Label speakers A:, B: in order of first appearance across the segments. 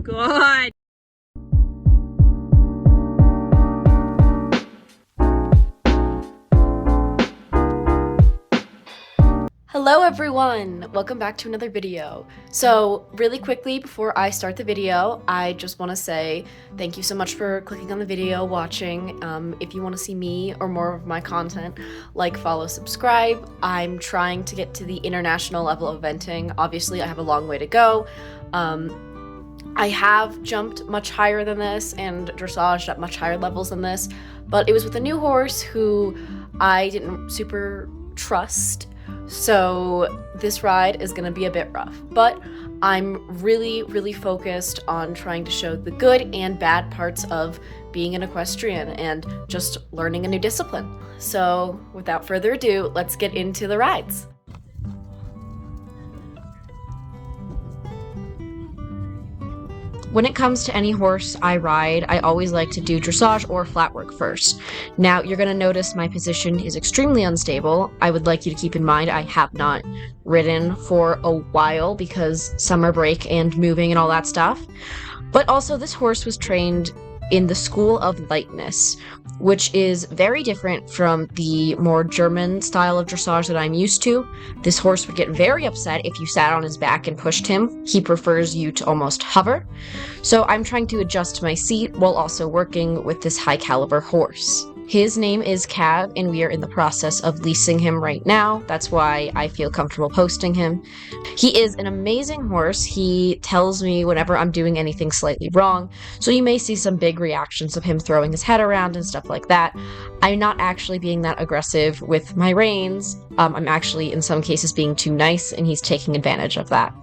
A: Good.
B: Hello everyone! Welcome back to another video. So really quickly before I start the video, I just want to say thank you so much for clicking on the video, watching. If you want to see me or more of my content, like, follow, subscribe. I'm trying to get to the international level of eventing. Obviously I have a long way to go. I have jumped much higher than this and dressaged at much higher levels than this, but it was with a new horse who I didn't super trust. So this ride is gonna be a bit rough, but I'm really focused on trying to show the good and bad parts of being an equestrian and just learning a new discipline. So without further ado, let's get into the rides. When it comes to any horse I ride, I always like to do dressage or flatwork first. Now, you're going to notice my position is extremely unstable. I would like you to keep in mind I have not ridden for a while because summer break and moving and all that stuff. But also, this horse was trained in the School of Lightness, which is very different from the more German style of dressage that I'm used to. This horse would get very upset if you sat on his back and pushed him. He prefers you to almost hover. So I'm trying to adjust my seat while also working with this high caliber horse. His name is Cav, and we are in the process of leasing him right now. That's why I feel comfortable posting him. He is an amazing horse. He tells me whenever I'm doing anything slightly wrong, so you may see some big reactions of him throwing his head around and stuff like that. I'm not actually being that aggressive with my reins. I'm actually, in some cases, being too nice, and he's taking advantage of that.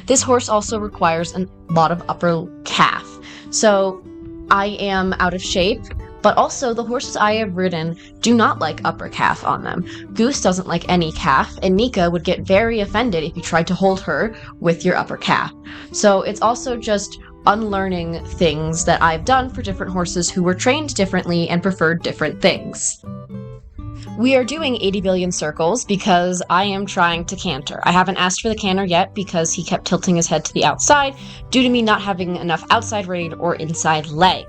B: This horse also requires a lot of upper calf, so I am out of shape. But also, the horses I have ridden do not like upper calf on them. Goose doesn't like any calf, and Nika would get very offended if you tried to hold her with your upper calf. So it's also just unlearning things that I've done for different horses who were trained differently and preferred different things. We are doing 80 billion circles because I am trying to canter. I haven't asked for the canter yet because he kept tilting his head to the outside due to me not having enough outside rein or inside leg.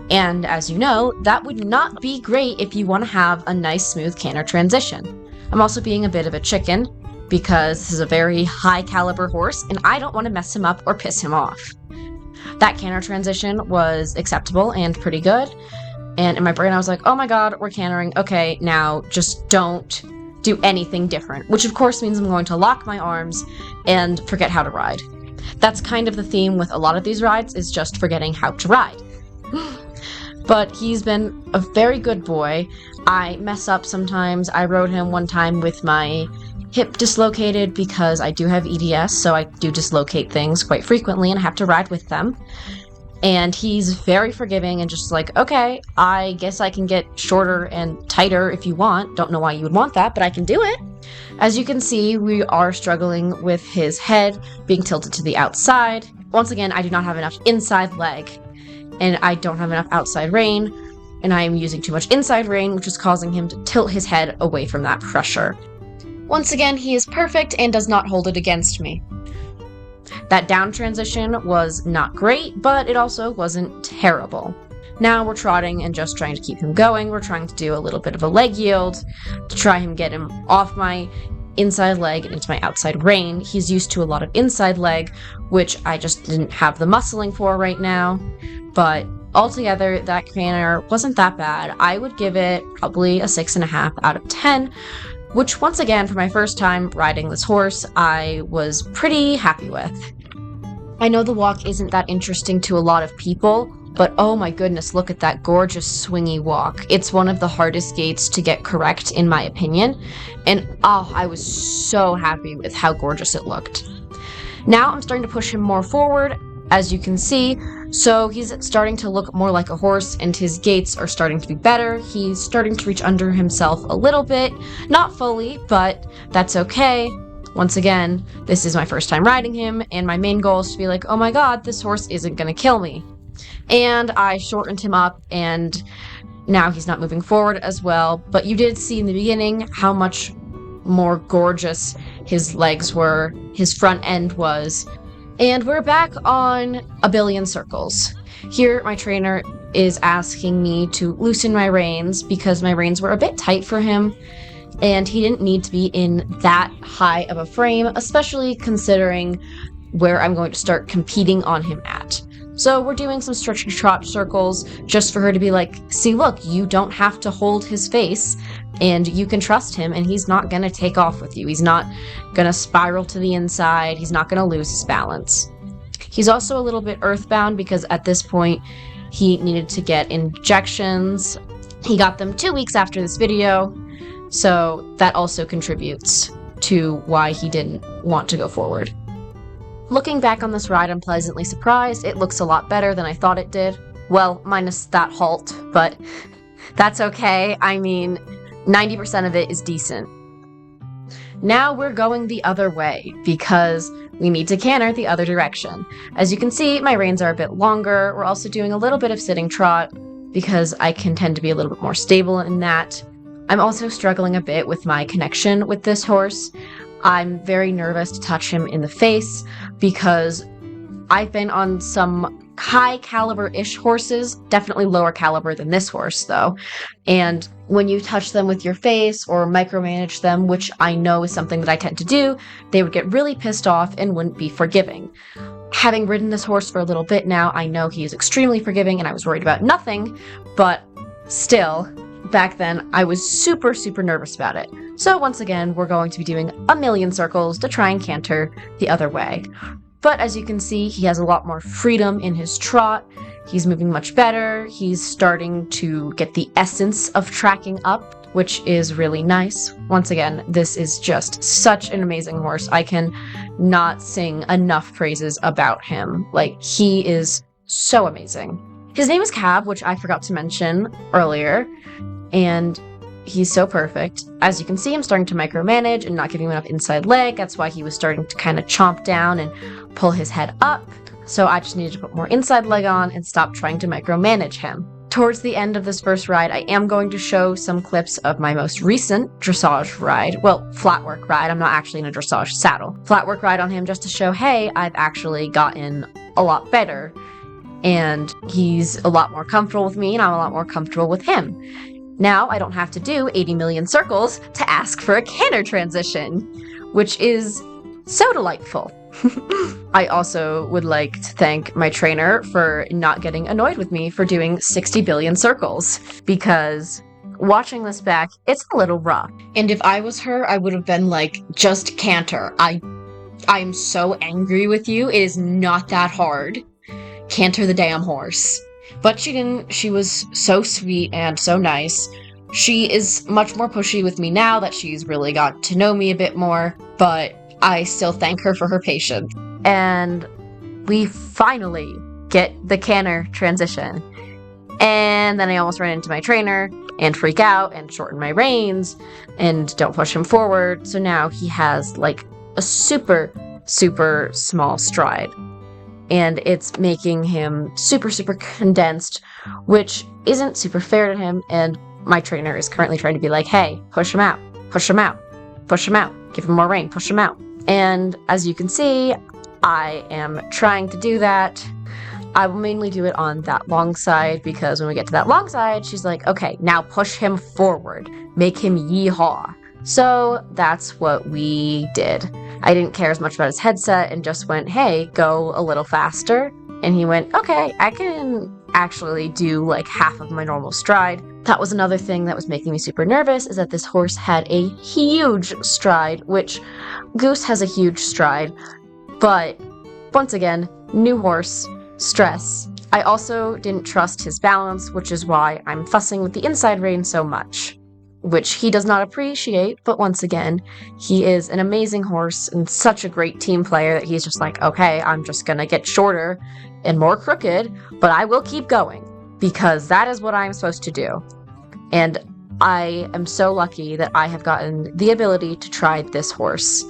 B: And as you know, that would not be great if you want to have a nice smooth canter transition. I'm also being a bit of a chicken because this is a very high caliber horse and I don't want to mess him up or piss him off. That canter transition was acceptable and pretty good. And in my brain I was like, oh my god, we're cantering. Okay, now just don't do anything different. Which of course means I'm going to lock my arms and forget how to ride. That's kind of the theme with a lot of these rides, is just forgetting how to ride. But he's been a very good boy. I mess up sometimes. I rode him one time with my hip dislocated because I do have EDS, so I do dislocate things quite frequently and I have to ride with them. And he's very forgiving and just like, okay, I guess I can get shorter and tighter if you want. Don't know why you would want that, but I can do it. As you can see, we are struggling with his head being tilted to the outside. Once again, I do not have enough inside leg. And I don't have enough outside rein, and I am using too much inside rein, which is causing him to tilt his head away from that pressure. Once again, he is perfect and does not hold it against me. That down transition was not great, but it also wasn't terrible. Now we're trotting and just trying to keep him going. We're trying to do a little bit of a leg yield to try and get him off my inside leg and into my outside rein. He's used to a lot of inside leg, which I just didn't have the muscling for right now. But altogether, that canter wasn't that bad. I would give it probably a 6.5 out of 10, which once again, for my first time riding this horse, I was pretty happy with. I know the walk isn't that interesting to a lot of people, but oh my goodness, look at that gorgeous swingy walk. It's one of the hardest gaits to get correct, in my opinion, and oh, I was so happy with how gorgeous it looked. Now I'm starting to push him more forward, as you can see, so he's starting to look more like a horse and his gaits are starting to be better. He's starting to reach under himself a little bit, not fully, but that's okay. Once again, this is my first time riding him, and my main goal is to be like, oh my god, this horse isn't gonna kill me. And I shortened him up, and now he's not moving forward as well, but you did see in the beginning how much more gorgeous his legs were, his front end was, And we're back on a billion circles. Here, my trainer is asking me to loosen my reins because my reins were a bit tight for him, and he didn't need to be in that high of a frame, especially considering where I'm going to start competing on him at. So we're doing some stretchy trot circles just for her to be like, see, look, you don't have to hold his face and you can trust him and he's not going to take off with you. He's not going to spiral to the inside. He's not going to lose his balance. He's also a little bit earthbound because at this point he needed to get injections. He got them 2 weeks after this video, so that also contributes to why he didn't want to go forward. Looking back on this ride, I'm pleasantly surprised. It looks a lot better than I thought it did. Well, minus that halt, but that's okay. I mean, 90% of it is decent. Now we're going the other way because we need to canter the other direction. As you can see, my reins are a bit longer. We're also doing a little bit of sitting trot because I can tend to be a little bit more stable in that. I'm also struggling a bit with my connection with this horse. I'm very nervous to touch him in the face because I've been on some high caliber-ish horses, definitely lower caliber than this horse though. And when you touch them with your face or micromanage them, which I know is something that I tend to do, they would get really pissed off and wouldn't be forgiving. Having ridden this horse for a little bit now, I know he is extremely forgiving and I was worried about nothing, but still, back then I was super, super nervous about it. So once again, we're going to be doing a million circles to try and canter the other way. But as you can see, he has a lot more freedom in his trot. He's moving much better. He's starting to get the essence of tracking up, which is really nice. Once again, this is just such an amazing horse. I can not sing enough praises about him. Like, he is so amazing. His name is Cab, which I forgot to mention earlier, and he's so perfect. As you can see, I'm starting to micromanage and not giving him enough inside leg. That's why he was starting to kind of chomp down and pull his head up. So I just needed to put more inside leg on and stop trying to micromanage him. Towards the end of this first ride, I am going to show some clips of my most recent dressage ride. Well, flatwork ride. I'm not actually in a dressage saddle. Flatwork ride on him just to show, hey, I've actually gotten a lot better. And he's a lot more comfortable with me and I'm a lot more comfortable with him. Now I don't have to do 80 million circles to ask for a canter transition, which is so delightful. I also would like to thank my trainer for not getting annoyed with me for doing 60 billion circles, because watching this back, it's a little rough. And if I was her, I would have been like, just canter. I'm so angry with you. It is not that hard. Canter the damn horse. But she didn't. She was so sweet and so nice. She is much more pushy with me now that she's really got to know me a bit more, but I still thank her for her patience. And we finally get the canter transition. And then I almost ran into my trainer and freak out and shorten my reins and don't push him forward. So now he has like a super, super small stride. And it's making him super, super condensed, which isn't super fair to him. And my trainer is currently trying to be like, hey, push him out, push him out, push him out, give him more rein, push him out. And as you can see, I am trying to do that. I will mainly do it on that long side because when we get to that long side, she's like, okay, now push him forward, make him yeehaw. So that's what we did. I didn't care as much about his headset and just went, hey, go a little faster. And he went, okay, I can actually do like half of my normal stride. That was another thing that was making me super nervous, is that this horse had a huge stride, which Goose has a huge stride. But once again, new horse, stress. I also didn't trust his balance, which is why I'm fussing with the inside rein so much, which he does not appreciate, but once again, he is an amazing horse and such a great team player that he's just like, okay, I'm just gonna get shorter and more crooked, but I will keep going, because that is what I'm supposed to do. And I am so lucky that I have gotten the ability to try this horse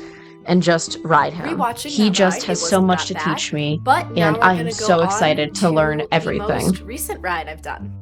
B: and just ride him. He just has so much to teach me, and I am so excited to learn everything.
A: The most recent ride I've done.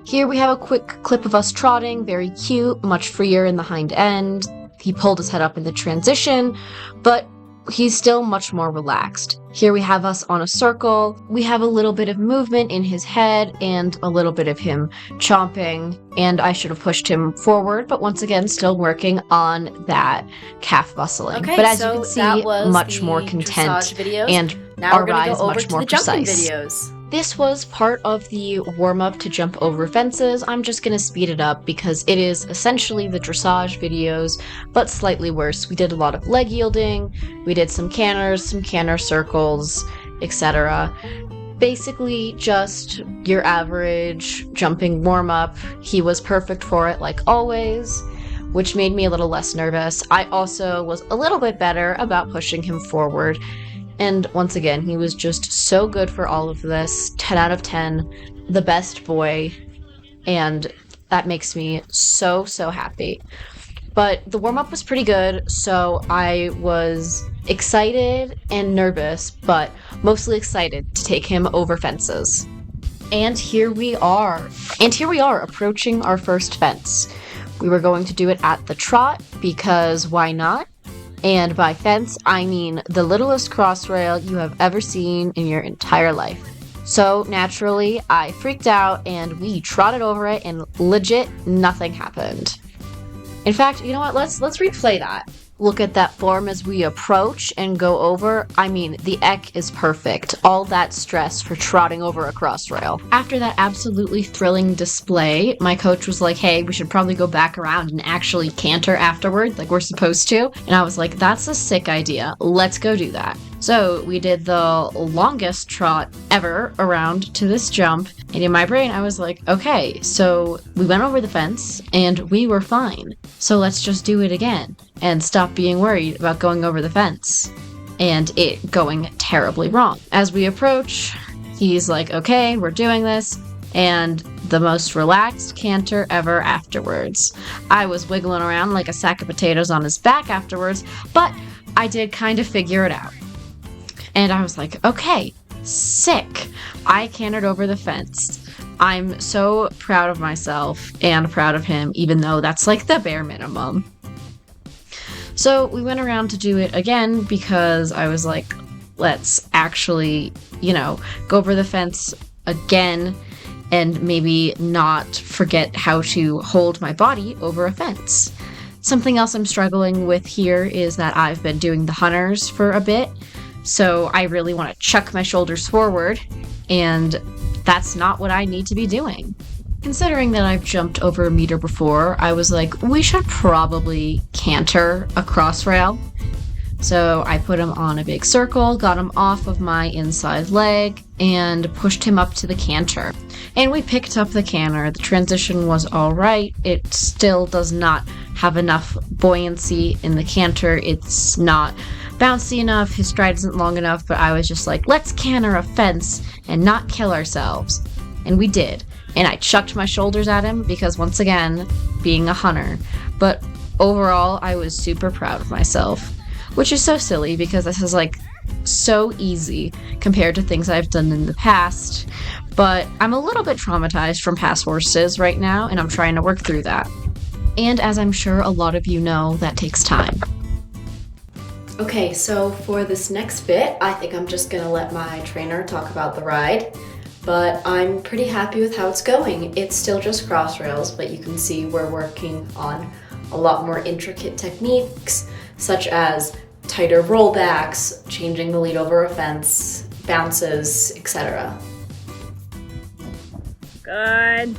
B: Here we have a quick clip of us trotting, very cute, much freer in the hind end. He pulled his head up in the transition, but he's still much more relaxed. Here we have us on a circle. We have a little bit of movement in his head and a little bit of him chomping, and I should have pushed him forward, but once again, still working on that calf muscling.
A: Okay,
B: but as
A: so
B: you can see,
A: that was
B: much
A: the
B: more content
A: dressage videos.
B: and
A: now
B: our
A: we're gonna
B: ride
A: go
B: is
A: over
B: much
A: to
B: more
A: the jumping
B: precise.
A: videos.
B: This was part of the warm-up to jump over fences. I'm just going to speed it up because it is essentially the dressage videos, but slightly worse. We did a lot of leg yielding, we did some canters, some canter circles, etc. Basically just your average jumping warm-up. He was perfect for it like always, which made me a little less nervous. I also was a little bit better about pushing him forward. And once again, he was just so good for all of this. 10 out of 10, the best boy. And that makes me so, so happy. But the warm-up was pretty good, so I was excited and nervous, but mostly excited to take him over fences. And here we are. Approaching our first fence. We were going to do it at the trot, because why not? And by fence, I mean the littlest crossrail you have ever seen in your entire life. So naturally, I freaked out and we trotted over it and legit nothing happened. In fact, you know what? Let's replay that. Look at that form as we approach and go over. I mean, the Eck is perfect. All that stress for trotting over a crossrail. After that absolutely thrilling display, my coach was like, hey, we should probably go back around and actually canter afterward, like we're supposed to. And I was like, that's a sick idea. Let's go do that. So we did the longest trot ever around to this jump. And in my brain, I was like, okay, so we went over the fence and we were fine. So let's just do it again and stop being worried about going over the fence and it going terribly wrong. As we approach, he's like, okay, we're doing this. And the most relaxed canter ever afterwards. I was wiggling around like a sack of potatoes on his back afterwards, but I did kind of figure it out. And I was like, okay, sick. I cantered over the fence. I'm so proud of myself and proud of him, even though that's like the bare minimum. So we went around to do it again because I was like, let's actually, go over the fence again and maybe not forget how to hold my body over a fence. Something else I'm struggling with here is that I've been doing the hunters for a bit. So I really want to chuck my shoulders forward, and that's not what I need to be doing. Considering that I've jumped over a meter before, I was like, we should probably canter a crossrail. So I put him on a big circle, got him off of my inside leg, and pushed him up to the canter. And we picked up the canter. The transition was all right. It still does not have enough buoyancy in the canter. It's not bouncy enough. His stride isn't long enough, but I was just like, let's canter a fence and not kill ourselves. And we did. And I chucked my shoulders at him because, once again, being a hunter. But overall, I was super proud of myself, which is so silly because this is like so easy compared to things I've done in the past. But I'm a little bit traumatized from past horses right now, and I'm trying to work through that. And as I'm sure a lot of you know, that takes time. Okay, so for this next bit, I think I'm just gonna let my trainer talk about the ride, but I'm pretty happy with how it's going. It's still just crossrails, but you can see we're working on a lot more intricate techniques, such as tighter rollbacks, changing the lead over a fence, bounces, etc.
C: Good.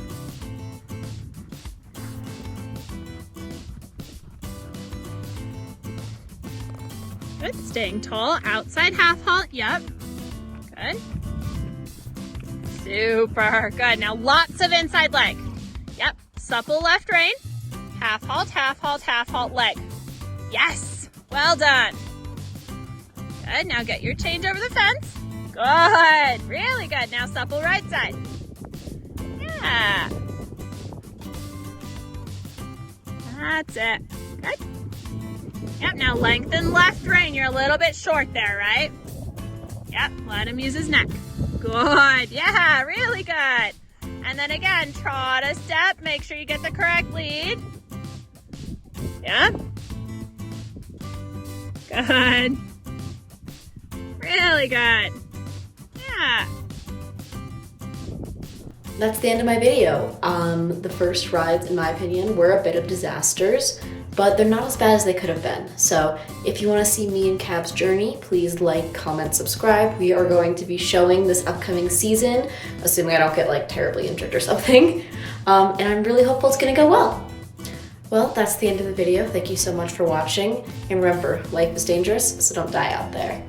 C: Good. Staying tall. Outside half halt. Yep. Good. Super. Good. Now lots of inside leg. Yep. Supple left rein. Half halt, half halt, half halt leg. Yes. Well done. Good. Now get your change over the fence. Good. Really good. Now supple right side. Yeah. That's it. Good. Yep, now lengthen left rein. You're a little bit short there, right? Yep, let him use his neck. Good. Yeah, really good. And then again, trot a step. Make sure you get the correct lead. Yeah. Good. Really good. Yeah.
B: That's the end of my video. The first rides, in my opinion, were a bit of disasters, but they're not as bad as they could have been. So if you want to see me and Cab's journey, please like, comment, subscribe. We are going to be showing this upcoming season, assuming I don't get like terribly injured or something. And I'm really hopeful it's gonna go well. Well, that's the end of the video. Thank you so much for watching. And remember, life is dangerous, so don't die out there.